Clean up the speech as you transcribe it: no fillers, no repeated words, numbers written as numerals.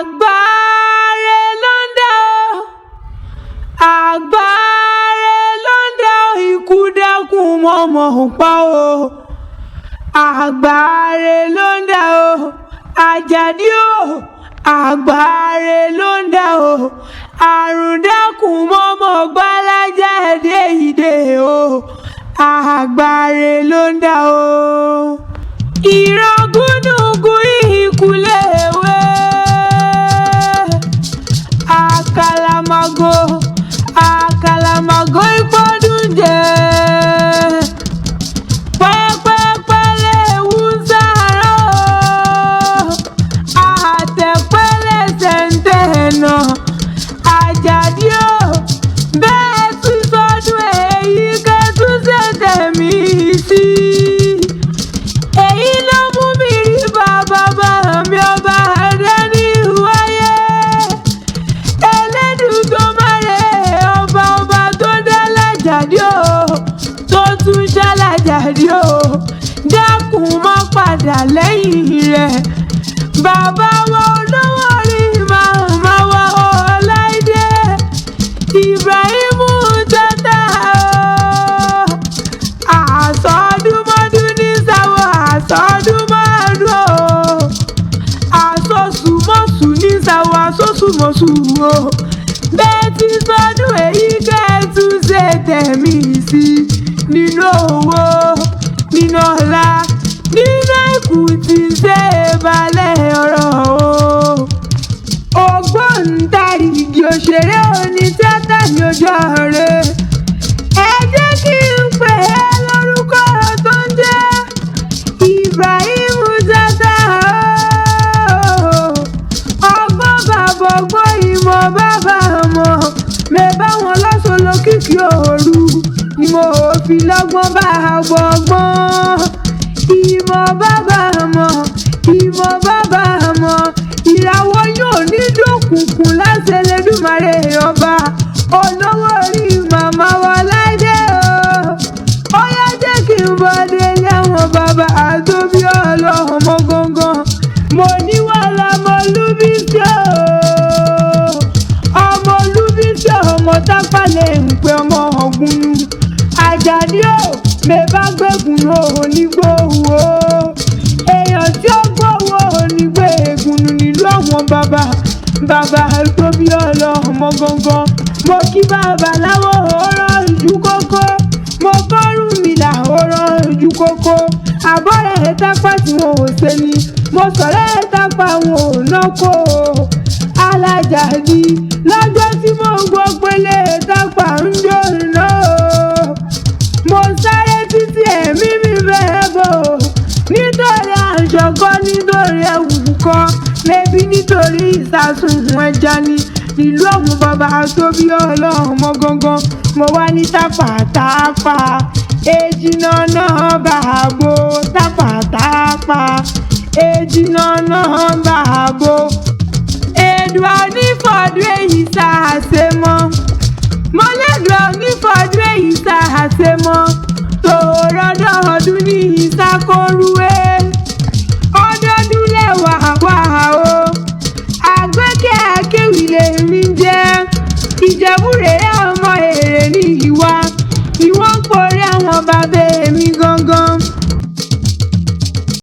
Àgbáre ló ń dá o, àgbáre ló ń dá o, ikú dákun mọ̀mọ́ pa o. Àgbáre ló ń dá o, Àjàdí o, àgbáre ló ń dá o. Àrùn dákun mọ̀mọ́ gbálájà déhìdé o. Àgbáre ló ń dá o. Ìran gúnùgún ìkúlé ewé, àkàlàmàgò àkàlàmàgò ìpọ́dún jẹ. Pẹ́pẹ́pẹ́ léwu sàárọ̀, àtẹ̀pẹ́lẹ̀ sẹ̀ńtẹ̀nà. Àjàdí o, bẹ́ẹ̀ tún sọdún èyí kẹ́tún ṣètẹ̀mí sí. Èyí ló mú mi rí bàbá mi ọba Adéní wáyé. Elédùmarè ọba tó dá l'Àjàdí o, tó tún dá l'Àjàdí o, dákun má padà lẹ́yìn rẹ̀. Bàbá wa olówó orí màmá wa Ọláìdé Ibrahimu Tata o. Àsọdúnmọ́dún ní sáwọ́ àsọdúnmọ́dún o. Àsọsùmọ́sù ní sáwọ́ àsọsùmọ́sù o. Bẹ́ẹ̀ tí sọdún èyí kẹ́ẹ̀tún ṣe tẹ̀mí sí nínú owó, nínú ọlá, nínú ìkù tí ń ṣe balẹ̀ ọ̀rọ̀ o. Ògbóǹtarìgì òṣèré oní tíátà ní ojú ọ̀rẹ́. Ẹ jẹ́ kí n pè é lórúkọ tó ń jẹ́ Ibrahimu Tata o. Ọgbọ́n bàbá ọgbọ́n, ìmọ̀ bàbá ọmọ, mẹ́bà wọn lọ́sọ̀ lókìkí òru. Mo fi lọ́gbọ́n bá gbọ́gbọ́n. Ìmọ̀ bàbá ọmọ, ìmọ̀ bàbá ọmọ, ìràwọ̀ yóò ní dòkùnkùn láṣẹ Elédùmarè ọba olówó orí màmá wa Láìdé o. Ó yá jẹ́ kí n bọ́ délé àwọn bàbá àtòbí ọlọ́mọ gangan. Mo ní wọ́n lọ́mọ Lúbísí o, ọmọ Lúbísí ọmọ Tápà lè ń pe ọmọ Ògúnnù. Àjàdí o, mẹ́bà gbẹ̀gùn o onígbòho o. Èèyàn tí ó gbòho onígbè ègùnnù nílùú àwọn bàbá tóbi ọlọ́mọ gangan. Mo kí babaláwo ọ̀rọ̀ ìjú kókó, mo kọ́rùn mi là ọ̀rọ̀ ìjú kókó. Àbọ̀rẹ̀ Tápà tí wọn ò ṣe ni, mo sọ̀rọ̀ Tápà wọn ò nákó o. Alájàdí lọ́jọ́ tí mo gbọ́ pélé Tápà ń jó iná o. Mo sáré títí ẹ̀mí mi bẹ́ẹ̀ bò, nítorí àṣọkọ́, nítorí ẹ̀wùkọ́, lẹ́bí nítorí ìsásùn ẹja ni ìlú àwọn bàbá tóbi ọlọ́mọ gangan. Mo wá ní Tápà èjì náà bàbò. Tápà èjì náà bàbò. Èdùà onífọ̀dún èyí sàásè mọ́. Mo lẹ́dùà onífọ̀dún èyí sàásè mọ́. Tòrọ́dọ̀ ọdún ní ìsákórúwé.